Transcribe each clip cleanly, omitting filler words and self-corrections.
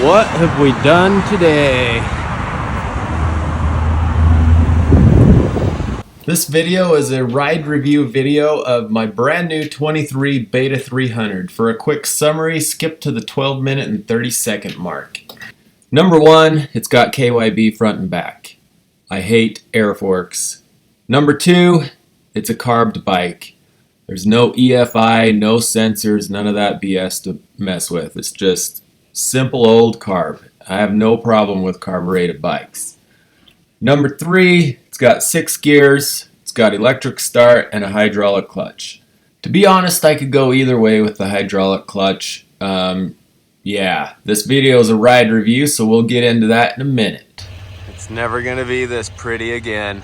What have we done today? This video is a ride review video of my brand new 23 Beta 300. For a quick summary, skip to the 12-minute and 30-second mark. Number one, it's got KYB front and back. I hate air forks. Number two, it's a carbed bike. There's no EFI, no sensors, none of that BS to mess with. It's just simple old carb. I have no problem with carbureted bikes. Number three, it's got 6 gears, it's got electric start and a hydraulic clutch. To be honest, I could go either way with the hydraulic clutch. Yeah, this video is a ride review, so we'll get into that in a minute. It's never gonna be this pretty again.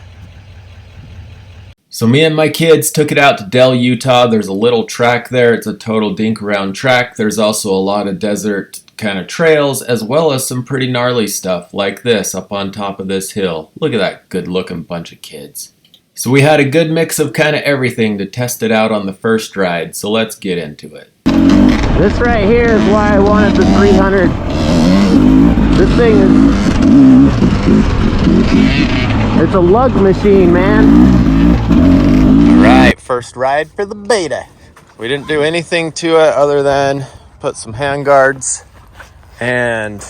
So me and my kids took it out to Del, Utah. There's a little track there. It's a total dink around track. There's also a lot of desert kind of trails, as well as some pretty gnarly stuff like this up on top of this hill. Look at that good looking bunch of kids. So we had a good mix of kind of everything to test it out on the first ride. So let's get into it. This right here is why I wanted the 300. This thing is, it's a lug machine, man. Alright, first ride for the Beta. We didn't do anything to it other than put some hand guards and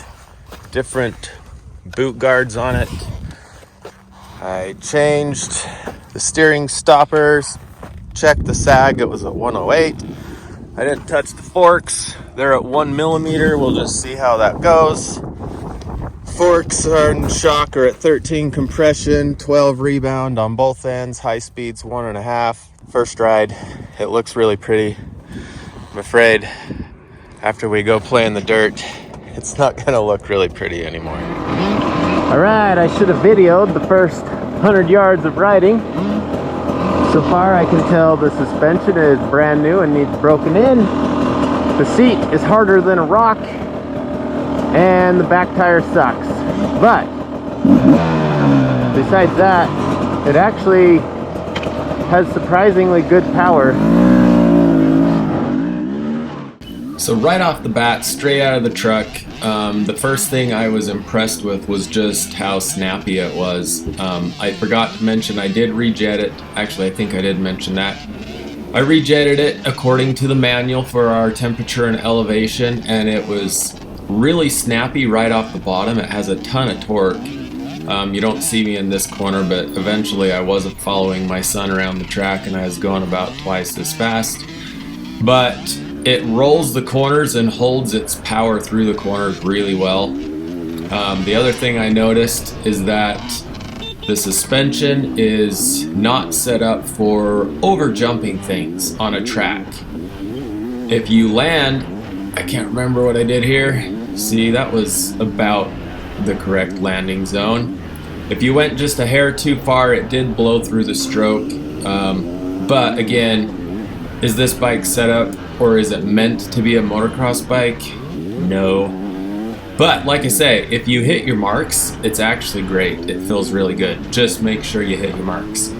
different boot guards on it. I changed the steering stoppers, checked the sag, it was at 108. I didn't touch the forks, they're at 1 millimeter. We'll just see how that goes. Forks are in shock are at 13 compression, 12 rebound on both ends, high speeds 1.5. First ride, it looks really pretty. I'm afraid after we go play in the dirt, it's not gonna look really pretty anymore. Alright, I should have videoed the first 100 yards of riding. So far I can tell the suspension is brand new and needs broken in. The seat is harder than a rock. And the back tire sucks. But besides that, it actually has surprisingly good power. So right off the bat, straight out of the truck, the first thing I was impressed with was just how snappy it was. I forgot to mention I did rejet it. Actually, I think I did mention that. I rejetted it according to the manual for our temperature and elevation, and it was really snappy right off the bottom. It has a ton of torque. You don't see me in this corner, but eventually I wasn't following my son around the track and I was going about twice as fast. But it rolls the corners and holds its power through the corners really well. The other thing I noticed is that the suspension is not set up for over jumping things on a track. If you land, I can't remember what I did here. See, that was about the correct landing zone. If you went just a hair too far, it did blow through the stroke. But again, is this bike set up or is it meant to be a motocross bike? No. But like I say, if you hit your marks, it's actually great. It feels really good. Just make sure you hit your marks.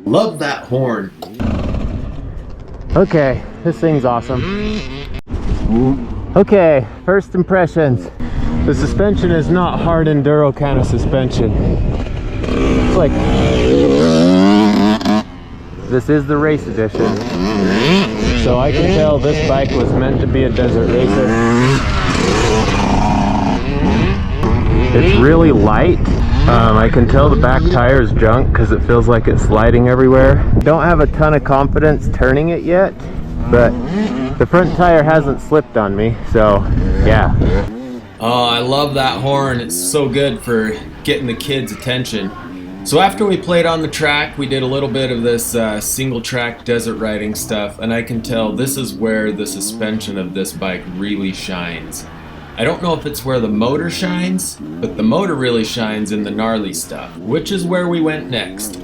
Love that horn. Okay, this thing's awesome. Okay, first impressions. The suspension is not hard enduro kind of suspension. It's like, this is the race edition. So I can tell this bike was meant to be a desert racer. It's really light. I can tell the back tire is junk because it feels like it's sliding everywhere. Don't have a ton of confidence turning it yet, but the front tire hasn't slipped on me, so yeah. Oh, I love that horn. It's so good for getting the kids' attention. So after we played on the track, we did a little bit of this single track desert riding stuff, and I can tell this is where the suspension of this bike really shines. I don't know if it's where the motor shines, but the motor really shines in the gnarly stuff, which is where we went next.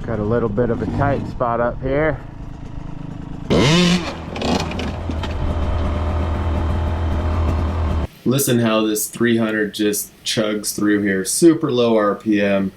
Got a little bit of a tight spot up here. Listen how this 300 just chugs through here. Super low RPM.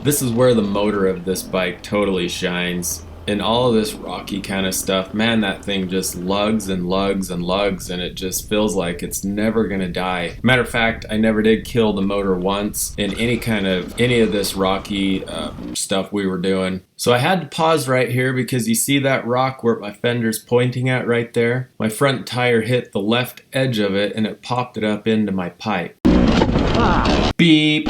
This is where the motor of this bike totally shines. And all of this rocky kind of stuff, man, that thing just lugs and lugs and lugs, and it just feels like it's never gonna die. Matter of fact, I never did kill the motor once in any of this rocky stuff we were doing. So I had to pause right here because you see that rock where my fender's pointing at right there? My front tire hit the left edge of it and it popped it up into my pipe. Beep.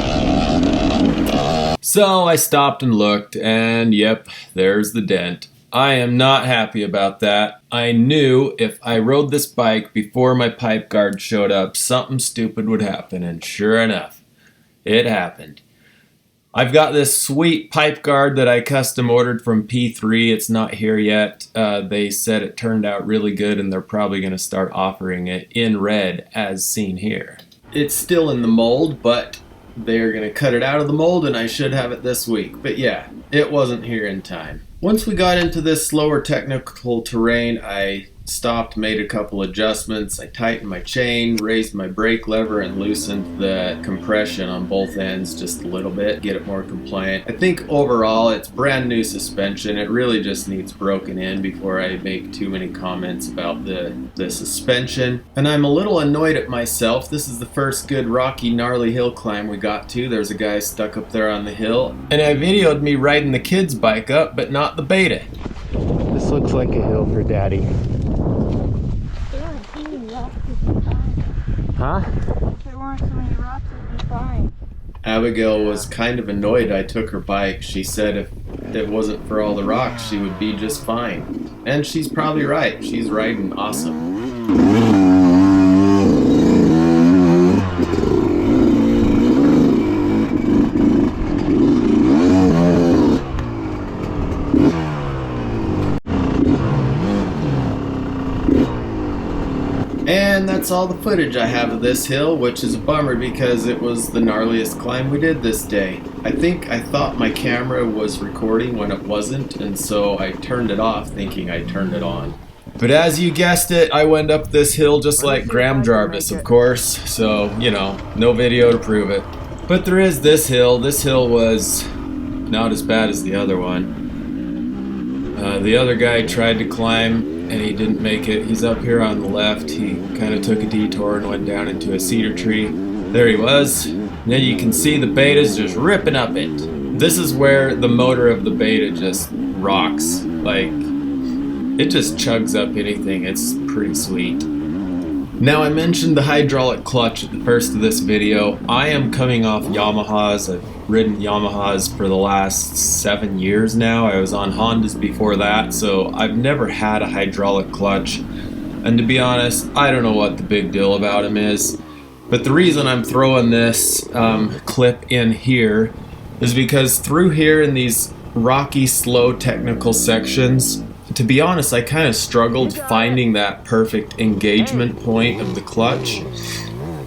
So I stopped and looked, and yep, there's the dent. I am not happy about that. I knew if I rode this bike before my pipe guard showed up, something stupid would happen, and sure enough, it happened. I've got this sweet pipe guard that I custom ordered from P3. It's not here yet. They said it turned out really good, and they're probably going to start offering it in red, as seen here. It's still in the mold, but they're going to cut it out of the mold and I should have it this week. But yeah, it wasn't here in time. Once we got into this slower technical terrain, I stopped, made a couple adjustments. I tightened my chain, raised my brake lever, and loosened the compression on both ends just a little bit, get it more compliant. I think overall it's brand new suspension. It really just needs broken in before I make too many comments about the suspension. And I'm a little annoyed at myself. This is the first good rocky gnarly hill climb we got to. There's a guy stuck up there on the hill. And I videoed me riding the kid's bike up, but not the Beta. This looks like a hill for Daddy. Huh? If there weren't so many rocks, it'd be fine. Abigail was kind of annoyed I took her bike. She said if it wasn't for all the rocks, she would be just fine. And she's probably right. She's riding awesome. And that's all the footage I have of this hill, which is a bummer because it was the gnarliest climb we did this day. I thought my camera was recording when it wasn't, and so I turned it off thinking I turned it on. But as you guessed it, I went up this hill just like Graham Jarvis, of course, so, you know, no video to prove it. But there is this hill. This hill was not as bad as the other one. The other guy tried to climb and he didn't make it. He's up here on the left. He kind of took a detour and went down into a cedar tree. There he was. And then you can see the Beta's just ripping up it. This is where the motor of the Beta just rocks. Like, it just chugs up anything. It's pretty sweet. Now, I mentioned the hydraulic clutch at the first of this video. I am coming off Yamahas. I've ridden Yamahas for the last 7 years now. I was on Hondas before that, so I've never had a hydraulic clutch. And to be honest, I don't know what the big deal about them is. But the reason I'm throwing this clip in here is because through here in these rocky, slow technical sections, to be honest, I kind of struggled finding that perfect engagement point of the clutch.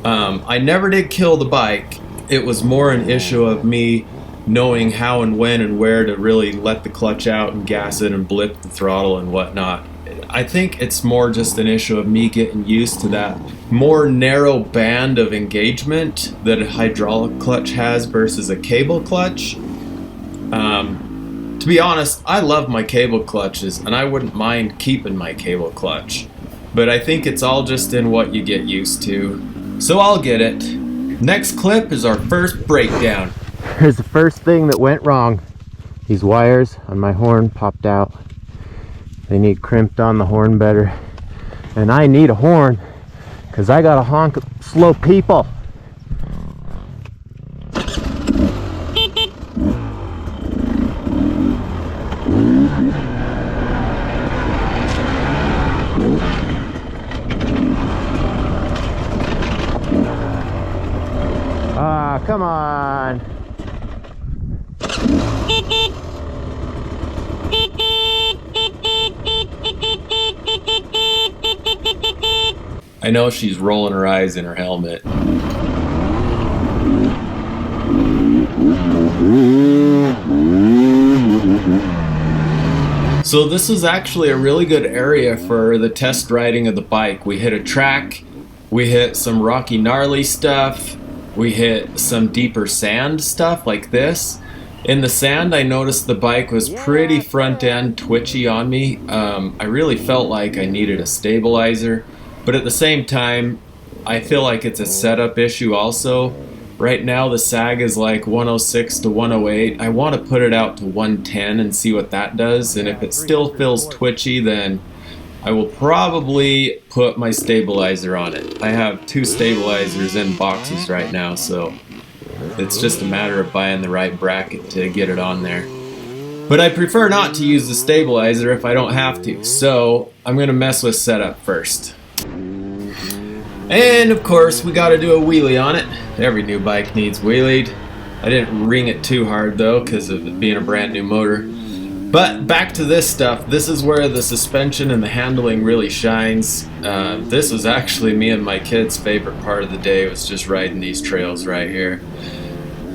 I never did kill the bike. It was more an issue of me knowing how and when and where to really let the clutch out and gas it and blip the throttle and whatnot. I think it's more just an issue of me getting used to that more narrow band of engagement that a hydraulic clutch has versus a cable clutch. To be honest, I love my cable clutches and I wouldn't mind keeping my cable clutch. But I think it's all just in what you get used to. So I'll get it. Next clip is our first breakdown. Here's the first thing that went wrong. These wires on my horn popped out. They need crimped on the horn better. And I need a horn because I gotta honk slow people. Ah, come on. I know she's rolling her eyes in her helmet. So this was actually a really good area for the test riding of the bike. We hit a track, we hit some rocky gnarly stuff, we hit some deeper sand stuff like this. In the sand, I noticed the bike was pretty front end twitchy on me. I really felt like I needed a stabilizer, but at the same time, I feel like it's a setup issue also. Right now the sag is like 106 to 108. I want to put it out to 110 and see what that does, and if it still feels twitchy, then I will probably put my stabilizer on it. I have 2 stabilizers in boxes right now, so it's just a matter of buying the right bracket to get it on there. But I prefer not to use the stabilizer if I don't have to, so I'm going to mess with setup first. And of course we got to do a wheelie on it. Every new bike needs wheelied. I didn't ring it too hard though because of it being a brand new motor. But back to this stuff. This is where the suspension and the handling really shines. This was actually me and my kids' favorite part of the day, was just riding these trails right here.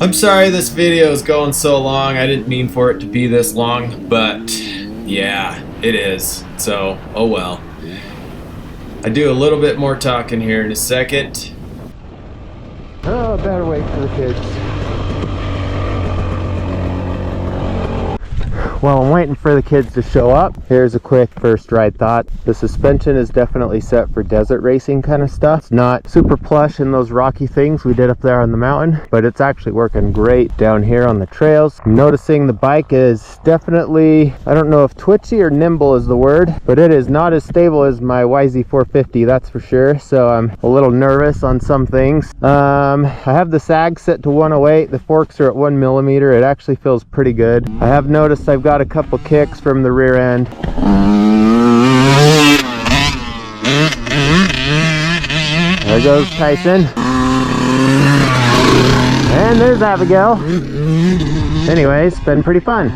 I'm sorry this video is going so long. I didn't mean for it to be this long, but yeah, it is. So, oh well. I do a little bit more talking here in a second. Oh, better wait for the kids. While I'm waiting for the kids to show up, here's a quick first ride thought. The suspension is definitely set for desert racing kind of stuff. It's not super plush in those rocky things we did up there on the mountain, but it's actually working great down here on the trails. I'm noticing the bike is definitely, I don't know if twitchy or nimble is the word, but it is not as stable as my YZ450, that's for sure. So I'm a little nervous on some things. I have the sag set to 108. The forks are at 1 millimeter. It actually feels pretty good. I have noticed I've got a couple kicks from the rear end. There goes Tyson. And there's Abigail. Anyways, been pretty fun.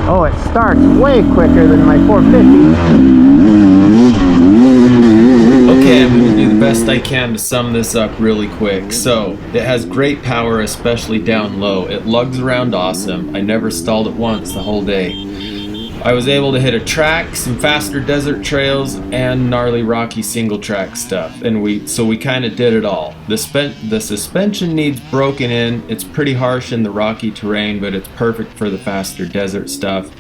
Oh, it starts way quicker than my 450. Okay, I'm going to do the best I can to sum this up really quick. So, it has great power, especially down low. It lugs around awesome. I never stalled it once the whole day. I was able to hit a track, some faster desert trails, and gnarly rocky single track stuff. And we kind of did it all. The suspension needs broken in. It's pretty harsh in the rocky terrain, but it's perfect for the faster desert stuff.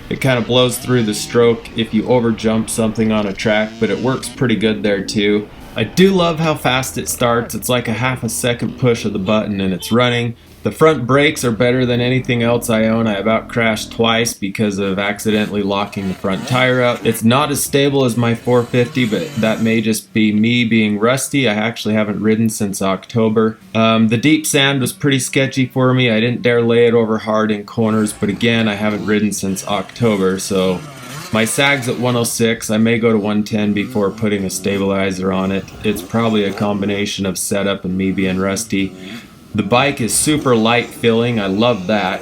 It kind of blows through the stroke if you over jump something on a track, but it works pretty good there too. I do love how fast it starts. It's like a half a second push of the button and it's running. The front brakes are better than anything else I own. I about crashed twice because of accidentally locking the front tire up. It's not as stable as my 450, but that may just be me being rusty. I actually haven't ridden since October. The deep sand was pretty sketchy for me. I didn't dare lay it over hard in corners, but again, I haven't ridden since October, so my sag's at 106. I may go to 110 before putting a stabilizer on it. It's probably a combination of setup and me being rusty. The bike is super light filling. I love that.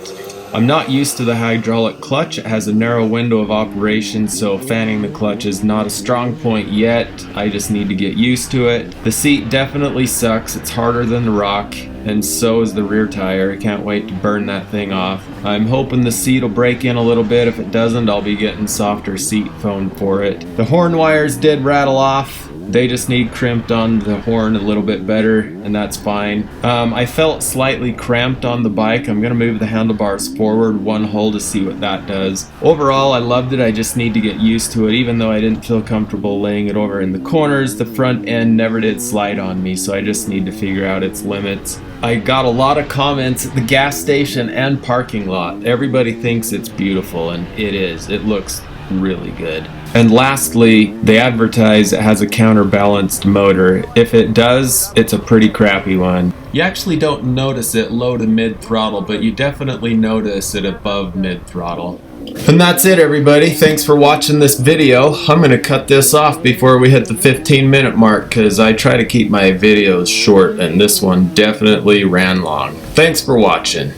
I'm not used to the hydraulic clutch. It has a narrow window of operation, so fanning the clutch is not a strong point yet. I just need to get used to it. The seat definitely sucks. It's harder than the rock, and so is the rear tire. I can't wait to burn that thing off. I'm hoping the seat will break in a little bit. If it doesn't, I'll be getting softer seat foam for it. The horn wires did rattle off. They just need crimped on the horn a little bit better, and that's fine. I felt slightly cramped on the bike. I'm gonna move the handlebars forward one hole to see what that does. Overall, I loved it. I just need to get used to it. Even though I didn't feel comfortable laying it over in the corners, the front end never did slide on me, so I just need to figure out its limits. I got a lot of comments at the gas station and parking lot. Everybody thinks it's beautiful, and it is. It looks really good. And lastly, they advertise it has a counterbalanced motor. If it does, it's a pretty crappy one. You actually don't notice it low to mid throttle, but you definitely notice it above mid throttle. And that's it, everybody. Thanks for watching this video. I'm gonna cut this off before we hit the 15-minute mark because I try to keep my videos short, and this one definitely ran long. Thanks for watching.